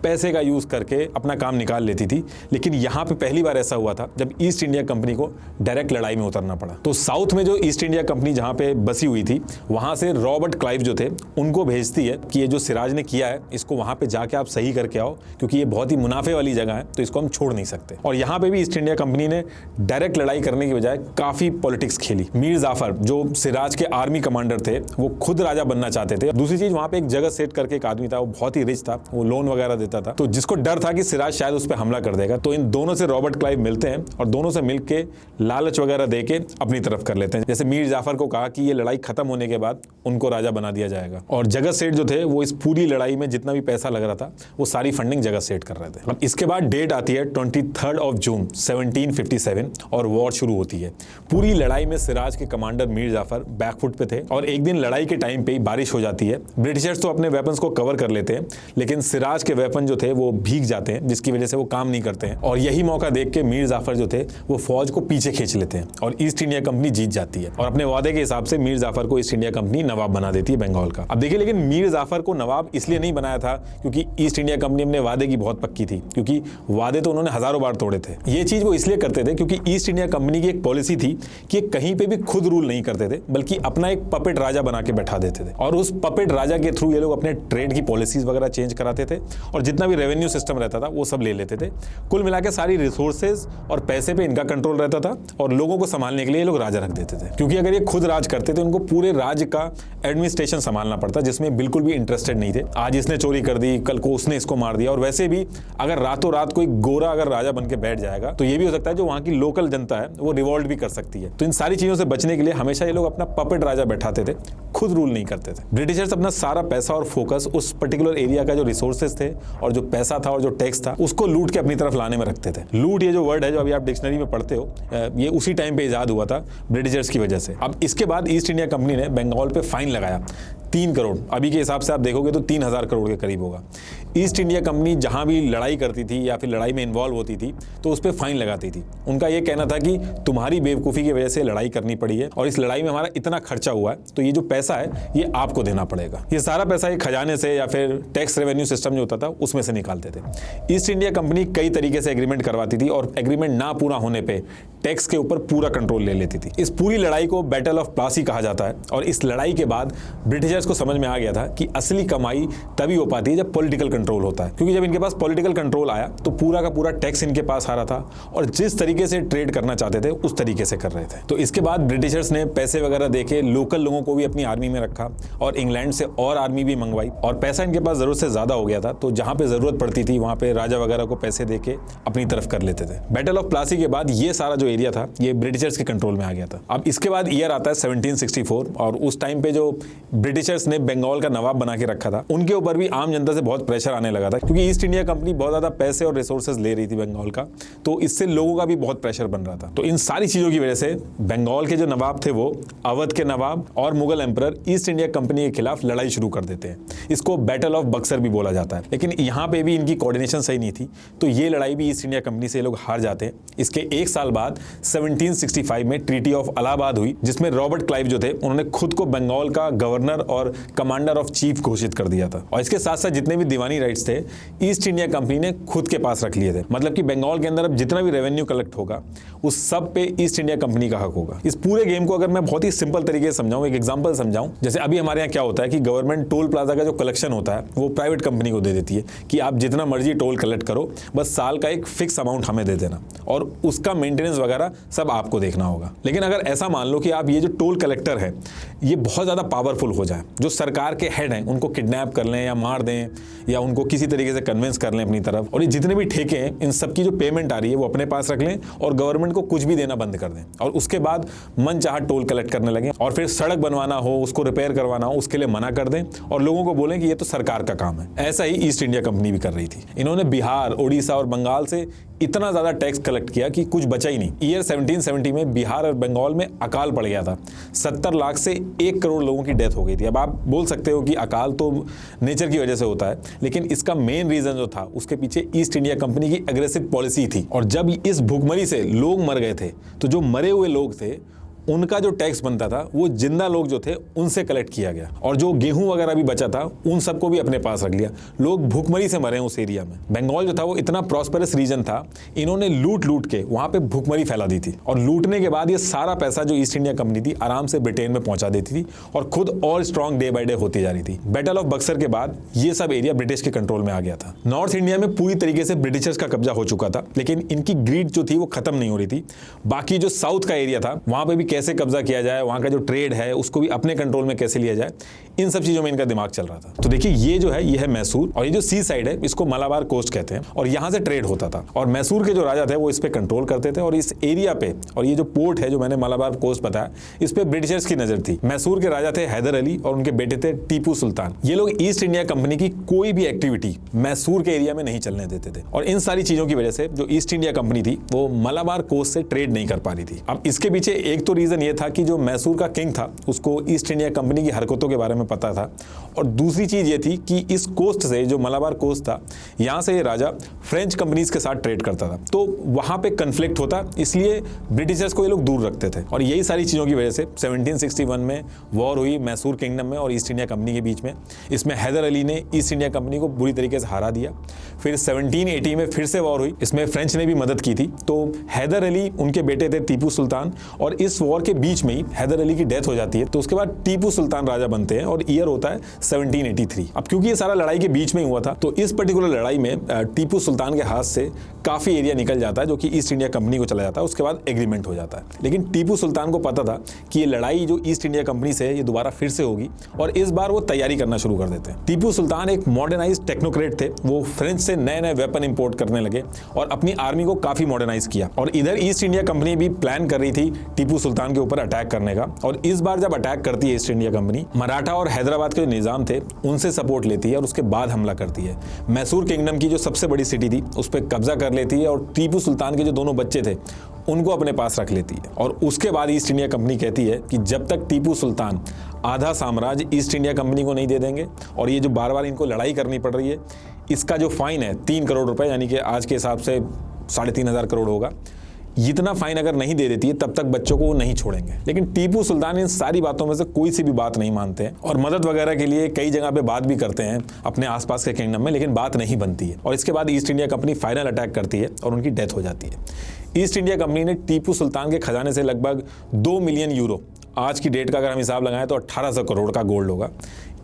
पैसे का यूज करके अपना काम निकाल लेती थी, लेकिन यहां पे पहली बार ऐसा हुआ था जब ईस्ट इंडिया कंपनी को डायरेक्ट लड़ाई में उतरना पड़ा। तो साउथ में जो ईस्ट इंडिया कंपनी जहां पे बसी हुई थी वहां से रॉबर्ट क्लाइव जो थे उनको भेजती है कि ये जो सिराज ने किया है इसको वहां पे जाके आप सही करके आओ, क्योंकि ये बहुत ही मुनाफे वाली जगह है तो इसको हम छोड़ नहीं सकते। और यहां पे भी ईस्ट इंडिया कंपनी ने डायरेक्ट लड़ाई करने की बजाय काफी पॉलिटिक्स खेली। मीर जाफर जो सिराज के आर्मी कमांडर थे वो खुद राजा बनना चाहते थे। दूसरी चीज वहां पे एक जगह सेट करके एक आदमी था, वो बहुत ही रिच था, वो लोन वगैरह देता था, तो जिसको डर था कि सिराज शायद उस पर हमला कर देगा। तो इन दोनों से रॉबर्ट क्लाइव मिलते हैं और दोनों से मिलके लालच वगैरह देके अपनी तरफ कर लेते हैं। जैसे मीर जाफर को कहा कि ये लड़ाई खत्म होने के बाद उनको राजा बना दिया जाएगा और जगत सेठ जो थे वो इस पूरी लड़ाई में जितना भी पैसा लग रहा था वो सारी फंडिंग जगत सेठ कर रहे थे। अब इसके बाद डेट आती है 23 जून 1757 और वॉर शुरू होती है। पूरी लड़ाई में सिराज के कमांडर मीर जाफर बैकफुट पे थे और एक दिन लड़ाई के टाइम पे ही बारिश हो जाती है। ब्रिटिशर्स तो अपने वेपन्स को कवर कर लेते हैं लेकिन सिराज के वेपन जो थे वो भीग जाते हैं जिसकी वजह से वो काम नहीं करते हैं और यही मौका देख के मीर जाफर जो थे वो फौज को पीछे खींच लेते हैं और ईस्ट इंडिया कंपनी जीत जाती है और अपने वादे के हिसाब से मीर जाफर को ईस्ट इंडिया कंपनी नवाब बना देती है बंगाल का। अब देखिए, लेकिन मीर जाफर को नवाब इसलिए नहीं बनाया था क्योंकि ईस्ट इंडिया कंपनी अपने वादे की बहुत पक्की थी, क्योंकि वादे तो उन्होंने हजारों बार तोड़े थे। ये चीज वो इसलिए करते थे क्योंकि ईस्ट इंडिया कंपनी की एक पॉलिसी थी कि कहीं पे भी खुद रूल नहीं करते थे बल्कि अपना एक पपेट राजा बना के बैठा देते थे और उस पपेट राजा के थ्रू ये लोग अपने ट्रेड की पॉलिसीज वगैरह चेंज कराते थे और जितना भी रेवेन्यू सिस्टम रहता था वो सब ले लेते थे। कुल मिला के सारी रिसोर्सेज और पैसे पे इनका कंट्रोल रहता था और लोगों को संभालने के लिए ये लोग राजा रख देते थे, क्योंकि अगर ये खुद राज करते थे उनको पूरे राज्य का एडमिनिस्ट्रेशन संभालना पड़ता जिसमें बिल्कुल भी इंटरेस्टेड नहीं थे। आज इसने चोरी कर दी, कल को उसने इसको मार दिया और वैसे भी अगर रातों रात कोई गोरा अगर राजा बन के बैठ जाएगा तो ये भी हो सकता है जो वहां की लोकल जनता है वो रिवॉल्ट भी कर सकती है। तो इन सारी चीजों से बचने के लिए हमेशा ये लोग अपना पपेट राजा बैठाते थे, खुद रूल नहीं करते थे। ब्रिटिशर्स अपना सारा पैसा और फोकस उस पर्टिकुलर एरिया का जो रिसोर्सेज थे और जो पैसा था और जो टैक्स था उसको लूट के अपनी तरफ लाने में रखते थे। लूट ये जो वर्ड है जो अभी आप डिक्शनरी में पढ़ते हो ये उसी टाइम पे इजाद हुआ था ब्रिटिशर्स की वजह से। अब इसके बाद ईस्ट इंडिया कंपनी ने बंगाल पे फाइन लगाया 3 करोड़, अभी के हिसाब से आप देखोगे तो 3000 करोड़ के करीब होगा। ईस्ट इंडिया कंपनी जहां भी लड़ाई करती थी या फिर लड़ाई में इन्वॉल्व होती थी तो उस पर फाइन लगाती थी। उनका यह कहना था कि तुम्हारी बेवकूफ़ी की वजह से लड़ाई करनी पड़ी है और इस लड़ाई में हमारा इतना खर्चा हुआ है तो ये जो पैसा है ये आपको देना पड़ेगा। ये सारा पैसा ये खजाने से या फिर टैक्स रेवेन्यू सिस्टम जो होता था उसमें से निकालते थे। ईस्ट इंडिया कंपनी कई तरीके से एग्रीमेंट करवाती थी और एग्रीमेंट ना पूरा होने पर टैक्स के ऊपर पूरा कंट्रोल ले लेती थी। इस पूरी लड़ाई को बैटल ऑफ प्लासी कहा जाता है और इस लड़ाई के बाद ब्रिटिशर्स को समझ में आ गया था कि असली कमाई तभी हो पाती है जब पॉलिटिकल कंट्रोल होता है, क्योंकि जब इनके पास पॉलिटिकल कंट्रोल आया तो पूरा का पूरा टैक्स इनके पास आ रहा था और जिस तरीके से ट्रेड करना चाहते थे उस तरीके से कर रहे थे। तो इसके बाद ब्रिटिशर्स ने पैसे वगैरह देके लोकल लोगों को भी अपनी आर्मी में रखा और इंग्लैंड से और आर्मी भी मंगवाई और पैसा इनके पास जरूरत से ज्यादा हो गया था तो जहां पे जरूरत पड़ती थी वहां पे राजा वगैरह को पैसे देके अपनी तरफ कर लेते थे। बैटल ऑफ प्लासी के बाद ये सारा जो एरिया था ये ब्रिटिशर्स के कंट्रोल में आ गया था। अब इसके बाद ईयर आता है 1764 और उस टाइम पे जो ब्रिटिशर्स ने बंगाल का नवाब बना के रखा था उनके ऊपर भी आम जनता से बहुत प्रेशर आने लगा था, क्योंकि ईस्ट इंडिया कंपनी बहुत ज्यादा पैसे और रिसोर्सेज ले रही थी बंगाल का, तो इससे लोगों का भी बहुत प्रेशर बन रहा था। तो इन सारी चीजों की वजह से बंगाल के जो नवाब थे वो अवध के नवाब और Mughal emperor east India company के खिलाफ लड़ाई शुरू कर देते हैं। इसको बैटल ऑफ बक्सर भी बोला जाता है, लेकिन यहाँ पे भी इनकी कोऑर्डिनेशन सही नहीं थी तो ये लड़ाई भी ईस्ट इंडिया कंपनी से ये लोग हार जाते हैं। इसके एक साल बाद 1765 में ट्रीटी ऑफ इलाहाबाद हुई जिसमें रॉबर्ट क्लाइव जो थे उन्होंने खुद को बंगाल का गवर्नर और कमांडर ऑफ चीफ घोषित कर दिया था और इसके साथ साथ जितने भी दीवानी राइट्स थे ईस्ट इंडिया कंपनी ने खुद के पास रख लिए थे। मतलब कि बंगाल के अंदर अब जितना भी रेवेन्यू कलेक्ट होगा उस सब पे ईस्ट इंडिया कंपनी का हक होगा। इस पूरे गेम को अगर मैं बहुत ही सिंपल तरीके से समझाऊं, एक एग्जांपल समझाऊं, जैसे अभी हमारे यहाँ क्या होता है कि गवर्नमेंट टोल प्लाजा का जो कलेक्शन होता है वो प्राइवेट कंपनी को दे देती है कि आप जितना मर्जी टोल कलेक्ट करो, बस साल का एक फिक्स अमाउंट हमें दे देना और उसका मेंटेनेंस वगैरह सब आपको देखना होगा। लेकिन अगर ऐसा मान लो कि आप ये जो टोल कलेक्टर है ये बहुत ज़्यादा पावरफुल हो जाए, जो सरकार के हेड हैं उनको किडनैप कर लें या मार दें या उनको किसी तरीके से कन्विंस कर लें अपनी तरफ, और ये जितने भी ठेके हैं इन सबकी जो पेमेंट आ रही है वो अपने पास रख लें और गवर्नमेंट को कुछ भी देना बंद कर दें, और उसके बाद मन चाहा टोल कलेक्ट करने लगें, और फिर सड़क बनवाना हो, उसको रिपेयर करवाना हो, उसके लिए मना कर दें और लोगों को बोलें कि ये तो सरकार का काम है। ऐसा ही ईस्ट इंडिया कंपनी भी कर रही थी। इन्होंने बिहार, उड़ीसा और बंगाल से इतना ज़्यादा टैक्स कलेक्ट किया कि कुछ बचा ही नहीं। ईयर 1770 में बिहार और बंगाल में अकाल पड़ गया था। 70 लाख से 1 करोड़ लोगों की डेथ हो गई थी। अब आप बोल सकते हो कि अकाल तो नेचर की वजह से होता है, लेकिन इसका मेन रीज़न जो था उसके पीछे ईस्ट इंडिया कंपनी की एग्रेसिव पॉलिसी थी। और जब इस भुखमरी से लोग मर गए थे तो जो मरे हुए लोग थे उनका जो टैक्स बनता था वो जिंदा लोग जो थे उनसे कलेक्ट किया गया, और जो गेहूं वगैरह भी बचा था उन सबको भी अपने पास रख लिया। लोग भूखमरी से मरे उस एरिया में। बंगाल जो था वो इतना प्रॉस्पेरस रीजन था, इन्होंने लूट लूट के वहां पे भूखमरी फैला दी थी, और लूटने के बाद ये सारा पैसा जो ईस्ट इंडिया कंपनी थी आराम से ब्रिटेन में पहुंचा देती थी और खुद और स्ट्रॉन्ग डे बाय डे होती जा रही थी। बैटल ऑफ बक्सर के बाद ये सब एरिया ब्रिटिश के कंट्रोल में आ गया था। नॉर्थ इंडिया में पूरी तरीके से ब्रिटिशर्स का कब्जा हो चुका था, लेकिन इनकी ग्रीड जो थी वो खत्म नहीं हो रही थी। बाकी जो साउथ का एरिया था वहां पे भी कैसे कब्जा किया जाए, वहां का जो ट्रेड है उसको भी अपने कंट्रोल में कैसे लिया जाए, इन सब चीजों में इनका दिमाग चल रहा था। तो देखिए ये जो है ये है मैसूर, और ये जो सी साइड है इसको मलाबार कोस्ट कहते हैं, और यहां से ट्रेड होता था। और मैसूर के जो राजा थे वो इस पे कंट्रोल करते थे, और इस एरिया पे, और ये जो पोर्ट है जो मैंने मलाबार कोस्ट बताया, इस पे ब्रिटिशर्स की नजर थी। मैसूर के राजा थे हैदर अली और उनके बेटे थे टीपू सुल्तान। ये लोग ईस्ट इंडिया कंपनी की कोई भी एक्टिविटी मैसूर के एरिया में नहीं चलने देते थे, और इन सारी चीजों की वजह से जो ईस्ट इंडिया कंपनी थी वो मलाबार कोस्ट से ट्रेड नहीं कर पा रही थी। अब इसके पीछे एक तो रीजन ये था कि जो मैसूर का किंग था उसको ईस्ट इंडिया कंपनी की हरकतों के बारे में पता था, और दूसरी चीज ये थी कि इस कोस्ट से, जो मलाबार कोस्ट था, यहां से ये राजा फ्रेंच कंपनीज के साथ ट्रेड करता था, तो वहां पे कन्फ्लिक्ट होता, इसलिए ब्रिटिशर्स को ये लोग दूर रखते थे। और यही सारी चीजों की वजह से 1761 में वॉर हुई मैसूर किंगडम में और ईस्ट इंडिया कंपनी के बीच में। इसमें हैदर अली ने ईस्ट इंडिया कंपनी को बुरी तरीके से हरा दिया। फिर 1780 में फिर से वॉर हुई, इसमें फ्रेंच ने भी मदद की थी। तो हैदर अली, उनके बेटे थे टीपू सुल्तान, और इस वॉर के बीच में ही हैदर अली की डेथ हो जाती है। तो उसके बाद टीपू सुल्तान राजा बनते हैं और ईयर होता है 1783। अब क्योंकि ये सारा लड़ाई के बीच में हुआ था, तो इस पर्टिकुलर लड़ाई में टीपू सुल्तान के हाथ से काफी एरिया निकल जाता है जो कि ईस्ट इंडिया कंपनी को चला जाता है। उसके बाद एग्रीमेंट हो जाता है। लेकिन टीपू सुल्तान को पता था कि ये लड़ाई जो ईस्ट इंडिया कंपनी से है ये दोबारा फिर से होगी, और इस बार वो तैयारी करना शुरू कर देते हैं। टीपू सुल्तान एक मॉडर्नाइज्ड टेक्नोक्रेट थे। वो फ्रेंच से नए नए वेपन इंपोर्ट करने लगे और अपनी आर्मी को काफी मॉडर्नाइज किया। और इधर ईस्ट इंडिया कंपनी भी प्लान कर रही थी टीपू सुल्तान के ऊपर अटैक करने का, और इस बार जब अटैक करती है ईस्ट इंडिया कंपनी, मराठा और हैदराबाद के जो निजाम थे उनसे सपोर्ट लेती है और उसके बाद हमला करती है। मैसूर किंगडम की जो सबसे बड़ी सिटी थी उस पर कब्जा कर लेती है, और टीपू सुल्तान के जो दोनों बच्चे थे उनको अपने पास रख लेती है। और उसके बाद ईस्ट इंडिया कंपनी कहती है कि जब तक टीपू सुल्तान आधा साम्राज्य ईस्ट इंडिया कंपनी को नहीं दे देंगे, और ये जो बार बार इनको लड़ाई करनी पड़ रही है, इसका जो फाइन है 3 करोड़ रुपए, यानी कि आज के हिसाब से 3,500 करोड़ होगा, इतना फाइन अगर नहीं दे देती है तब तक बच्चों को वो नहीं छोड़ेंगे। लेकिन टीपू सुल्तान इन सारी बातों में से कोई सी भी बात नहीं मानते हैं, और मदद वगैरह के लिए कई जगह पे बात भी करते हैं अपने आसपास के किंगडम में, लेकिन बात नहीं बनती है। और इसके बाद east India company final attack करती है और उनकी डेथ हो जाती है। ईस्ट इंडिया कंपनी ने टीपू सुल्तान के खजाने से लगभग 2 मिलियन यूरो, आज की डेट का अगर हम हिसाब लगाएं तो 1800 करोड़ का गोल्ड होगा,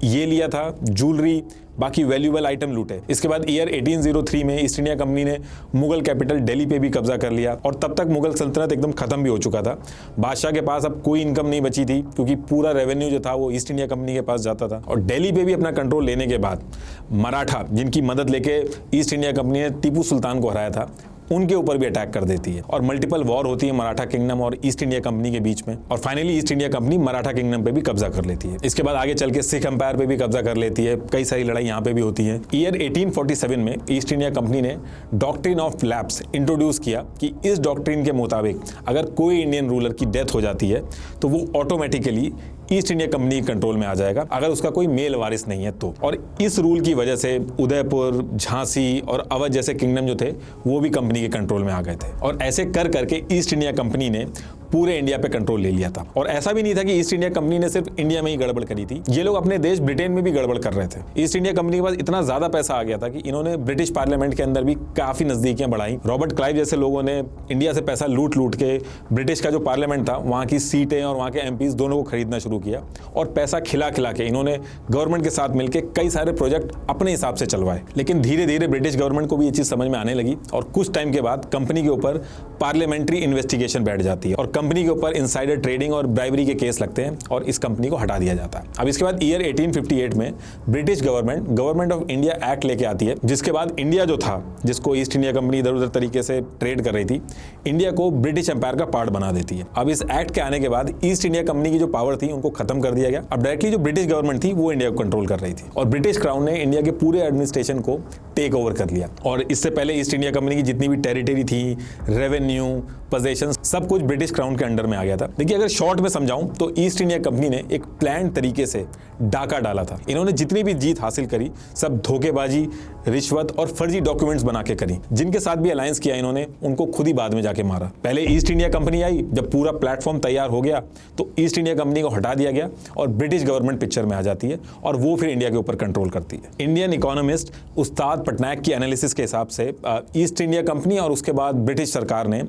ये लिया था। ज्वेलरी, बाकी वैल्यूएबल आइटम लूटे। इसके बाद ईयर 1803 में ईस्ट इंडिया कंपनी ने मुगल कैपिटल दिल्ली पे भी कब्जा कर लिया, और तब तक मुगल सल्तनत एकदम खत्म भी हो चुका था। बादशाह के पास अब कोई इनकम नहीं बची थी, क्योंकि पूरा रेवेन्यू जो था वो ईस्ट इंडिया कंपनी के पास जाता था। और दिल्ली पे भी अपना कंट्रोल लेने के बाद मराठा, जिनकी मदद लेके ईस्ट इंडिया कंपनी ने टीपू सुल्तान को हराया था, उनके ऊपर भी अटैक कर देती है, और मल्टीपल वॉर होती है मराठा किंगडम और ईस्ट इंडिया कंपनी के बीच में, और finally east India company Maratha kingdom पे भी कब्जा कर लेती है। इसके बाद आगे चल के सिख एम्पायर पे भी कब्जा कर लेती है, कई सारी लड़ाई यहाँ पे भी होती है। ईयर 1847 में ईस्ट इंडिया कंपनी ने डॉक्ट्रिन ऑफ लैप्स इंट्रोड्यूस किया कि इस डॉक्ट्रिन के मुताबिक अगर कोई इंडियन रूलर की डेथ हो जाती है तो वो automatically east India company control में आ जाएगा, अगर उसका कोई मेल वारिस नहीं है तो। और इस रूल की वजह से उदयपुर, झांसी और अवध जैसे किंगडम जो थे वो भी कंपनी के कंट्रोल में आ गए थे। और ऐसे कर करके ईस्ट इंडिया कंपनी ने पूरे इंडिया पे कंट्रोल ले लिया था। और ऐसा भी नहीं था कि ईस्ट इंडिया कंपनी ने सिर्फ इंडिया में ही गड़बड़ करी थी, ये लोग अपने देश ब्रिटेन में भी गड़बड़ कर रहे थे। ईस्ट इंडिया कंपनी के पास इतना ज्यादा पैसा आ गया था कि इन्होंने ब्रिटिश पार्लियामेंट के अंदर भी काफी नजदीकियां बढ़ाई। रॉबर्ट क्लाइव जैसे लोगों ने इंडिया से पैसा लूट लूट के ब्रिटिश का जो पार्लियामेंट था वहां की सीटें और वहां के एमपीज दोनों को खरीदना शुरू किया और पैसा खिला खिला के इन्होंने गवर्नमेंट के साथ मिलकर कई सारे प्रोजेक्ट अपने हिसाब से चलवाए। लेकिन धीरे धीरे ब्रिटिश गवर्नमेंट को भी ये चीज समझ में आने लगी और कुछ टाइम के बाद कंपनी के ऊपर पार्लियामेंट्री इन्वेस्टिगेशन बैठ जाती है और कंपनी के ऊपर इनसाइडर ट्रेडिंग और ब्राइबरी के केस लगते हैं और इस कंपनी को हटा दिया जाता है। अब इसके बाद ईयर 1858 में British government of India act लेके आती है, जिसके बाद इंडिया जो था, जिसको ईस्ट इंडिया कंपनी इधर उधर तरीके से ट्रेड कर रही थी, इंडिया को ब्रिटिश एम्पायर का पार्ट बना देती है। अब इस एक्ट के आने के बाद ईस्ट इंडिया कंपनी की जो पावर थी उनको खत्म कर दिया गया। अब डायरेक्टली जो ब्रिटिश गवर्नमेंट थी वो इंडिया को कंट्रोल कर रही थी और ब्रिटिश क्राउन ने इंडिया के पूरे एडमिनिस्ट्रेशन को टेक ओवर कर लिया। और इससे पहले ईस्ट इंडिया कंपनी की जितनी भी टेरिटरी थी, रेवेन्यू, पोजेशन, सब कुछ ब्रिटिश क्राउन के अंडर में आ गया था। देखिए, अगर शॉर्ट में समझाऊं तो ईस्ट इंडिया कंपनी ने एक प्लान तरीके से डाका डाला था। इन्होंने जितनी भी जीत हासिल करी सब धोखेबाजी, रिश्वत और फर्जी डॉक्यूमेंट्स बना के करी। जिनके साथ भी अलायंस किया इन्होंने उनको खुद ही बाद में जाके मारा। पहले ईस्ट इंडिया कंपनी आई, जब पूरा प्लेटफॉर्म तैयार हो गया तो ईस्ट इंडिया कंपनी को हटा दिया गया और ब्रिटिश गवर्नमेंट पिक्चर में आ जाती है और वो फिर इंडिया के ऊपर कंट्रोल करती है। इंडियन इकोनॉमिस्ट उस्ताद पटनायक की एनालिसिस के हिसाब से ईस्ट इंडिया कंपनी और उसके बाद ब्रिटिश सरकार ने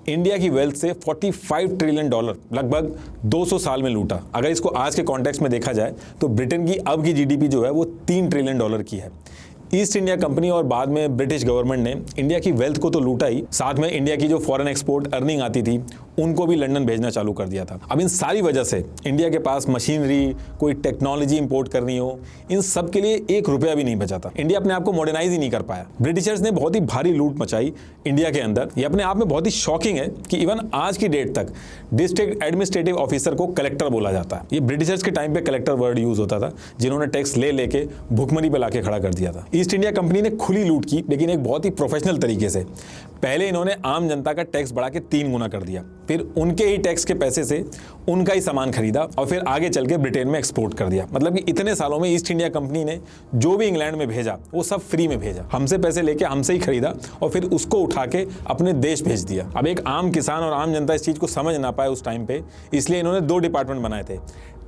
इंडिया की वेल्थ से $45 ट्रिलियन लगभग 200 साल में लूटा। अगर इसको आज के कॉन्टेक्स्ट में देखा जाए तो ब्रिटेन की अब की जीडीपी जो है वो $3 ट्रिलियन की है। ईस्ट इंडिया कंपनी और बाद में ब्रिटिश गवर्नमेंट ने इंडिया की वेल्थ को तो लूटा ही, साथ में इंडिया की जो फॉरेन एक्सपोर्ट अर्निंग आती थी उनको भी लंदन भेजना चालू कर दिया था। अब इन सारी वजह से इंडिया के पास मशीनरी, कोई टेक्नोलॉजी इंपोर्ट करनी हो, इन सब के लिए $1 भी नहीं बचा था। इंडिया अपने आप को मॉडर्नाइज ही नहीं कर पाया। ब्रिटिशर्स ने बहुत ही भारी लूट मचाई इंडिया के अंदर। ये अपने आप में बहुत ही शॉकिंग है कि इवन आज की डेट तक डिस्ट्रिक्ट एडमिनिस्ट्रेटिव ऑफिसर को कलेक्टर बोला जाता है। ये ब्रिटिशर्स के टाइम पे कलेक्टर वर्ड यूज होता था, जिन्होंने टैक्स ले लेके भुखमरी पे लाके खड़ा कर दिया था। ईस्ट इंडिया कंपनी ने खुली लूट की, लेकिन एक बहुत ही प्रोफेशनल तरीके से। पहले इन्होंने आम जनता का टैक्स बढ़ा के 3 गुना कर दिया, फिर उनके ही टैक्स के पैसे से उनका ही सामान खरीदा और फिर आगे चल के ब्रिटेन में एक्सपोर्ट कर दिया। मतलब कि इतने सालों में ईस्ट इंडिया कंपनी ने जो भी इंग्लैंड में भेजा वो सब फ्री में भेजा, हमसे पैसे लेके हमसे ही खरीदा और फिर उसको उठा के अपने देश भेज दिया। अब एक आम किसान और आम जनता इस चीज को समझ ना पाए उस टाइम पे, इसलिए इन्होंने 2 डिपार्टमेंट बनाए थे।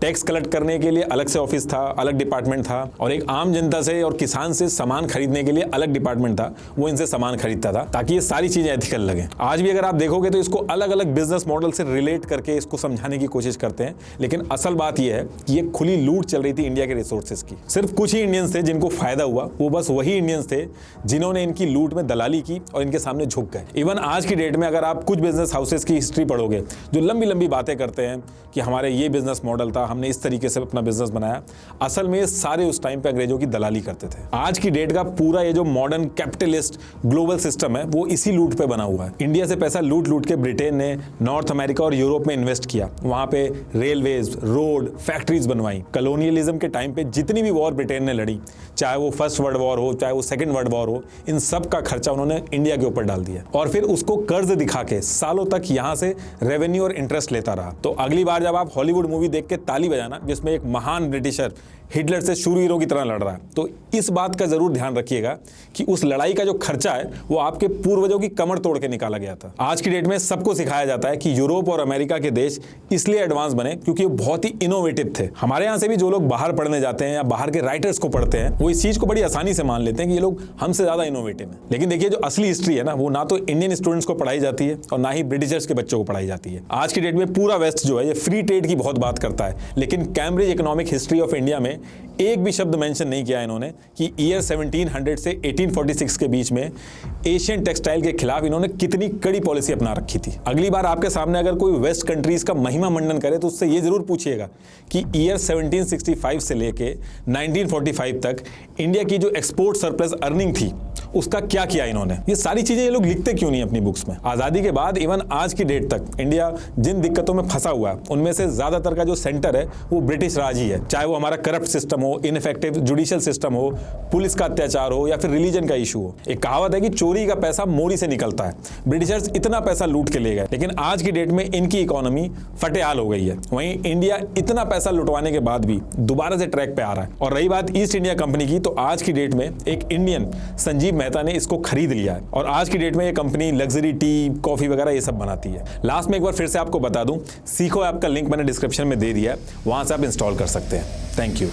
टैक्स कलेक्ट करने के लिए अलग से ऑफिस था, अलग डिपार्टमेंट था, और एक आम जनता से और किसान से सामान खरीदने के लिए अलग डिपार्टमेंट था, वो इनसे सामान खरीदता था ताकि ये सारी चीजें एथिकल लगे। आज भी अगर आप देखोगे तो इसको अलग अलग बिजनेस मॉडल से रिलेट करके इसको समझाने की कोशिश करते हैं, लेकिन असल बात यह है कि ये खुली लूट चल रही थी इंडिया के रिसोर्सेज की। सिर्फ कुछ ही इंडियंस थे जिनको फायदा हुआ, वो बस वही इंडियंस थे जिन्होंने इनकी लूट में दलाली की और इनके सामने झुक गए। इवन आज की डेट में अगर आप कुछ बिजनेस हाउसेस की हिस्ट्री पढ़ोगे जो लंबी लंबी बातें करते हैं कि हमारे ये बिजनेस मॉडल था, हमने इस तरीके से अपना बिजनेस बनाया, असल में सारे उस टाइम पे अंग्रेजों की दलाली करते थे। आज की डेट का पूरा ये जो मॉडर्न कैपिटलिस्ट ग्लोबल सिस्टम है वो इसी लूट पे बना हुआ है। इंडिया से पैसा लूट लूट के ब्रिटेन ने नॉर्थ अमेरिका और यूरोप में इन्वेस्ट किया, वहां पे रेलवेज, रोड, फैक्ट्रीज बनवाई। कॉलोनियलिज्म के टाइम पे जितनी भी वॉर ब्रिटेन ने लड़ी, चाहे वो फर्स्ट वर्ल्ड वॉर हो, चाहे वो सेकंड वर्ल्ड वॉर हो, इन सब का खर्चा उन्होंने इंडिया के ऊपर डाल दिया और फिर उसको कर्ज दिखा के सालों तक यहां से रेवेन्यू और इंटरेस्ट लेता रहा। तो अगली बार जब आप हॉलीवुड मूवी देख के ताली बजाना जिसमें एक महान ब्रिटिशर हिटलर से शूर हीरो की तरह लड़ रहा है, तो इस बात का जरूर ध्यान रखिएगा कि उस लड़ाई का जो खर्चा है वो आपके पूर्वजों की कमर तोड़ के निकाला गया था। आज की डेट में सबको सिखाया जाता है कि यूरोप और अमेरिका के देश इसलिए एडवांस बने क्योंकि वो बहुत ही इनोवेटिव थे। हमारे यहाँ से भी जो लोग बाहर पढ़ने जाते हैं या बाहर के राइटर्स को पढ़ते हैं, वो इस चीज को बड़ी आसानी से मान लेते हैं कि ये लोग हमसे ज्यादा इनोवेटिव हैं। लेकिन देखिए, जो असली हिस्ट्री है ना, वो ना तो इंडियन स्टूडेंट्स को पढ़ाई जाती है और ना ही ब्रिटिशर्स के बच्चों को पढ़ाई जाती है। आज की डेट में पूरा वेस्ट जो है ये फ्री ट्रेड की बहुत बात करता है, लेकिन Cambridge economic history of India में एक भी शब्द मेंशन नहीं किया इन्होंने कि ईयर 1700 से 1846 के बीच में एशियन टेक्सटाइल के खिलाफ इन्होंने कितनी कड़ी पॉलिसी अपना रखी थी। अगली बार आपके सामने अगर कोई वेस्ट कंट्रीज का महिमा मंडन करे तो उससे ये जरूर पूछिएगा कि ईयर 1765 से लेके 1945 तक इंडिया की जो एक्सपोर्ट सरप्लस अर्निंग थी उसका क्या किया इन्होंने। ये सारी चीजें ये लोग लिखते क्यों नहीं अपनी बुक्स में। आजादी के बाद इवन आज की डेट तक इंडिया जिन दिक्कतों में फंसा हुआ है उनमें से ज्यादातर का जो सेंटर है वो ब्रिटिश राज ही है, चाहे वो हमारा करप्ट सिस्टम हो, इनफेक्टिव जुडिशियल सिस्टम हो, पुलिस का अत्याचार हो या फिर रिलीजन का इशू हो। एक कहावत है कि चोरी का पैसा मोरी से निकलता है। ब्रिटिशर्स इतना पैसा लूट के ले गए, लेकिन आज की डेट में इनकी इकोनॉमी फटेहाल हो गई है। वहीं इंडिया इतना पैसा लुटवाने के बाद भी दोबारा से ट्रैक पे आ रहा है। और रही बात ईस्ट इंडिया कंपनी की, तो आज की डेट में एक इंडियन संजीव मेहता ने इसको खरीद लिया है और आज की डेट में ये कंपनी लग्जरी टी, कॉफ़ी वगैरह ये सब बनाती है। लास्ट में एक बार फिर से आपको बता दूं, सीखो ऐप का लिंक मैंने डिस्क्रिप्शन में दे दिया है, वहाँ से आप इंस्टॉल कर सकते हैं। Thank you.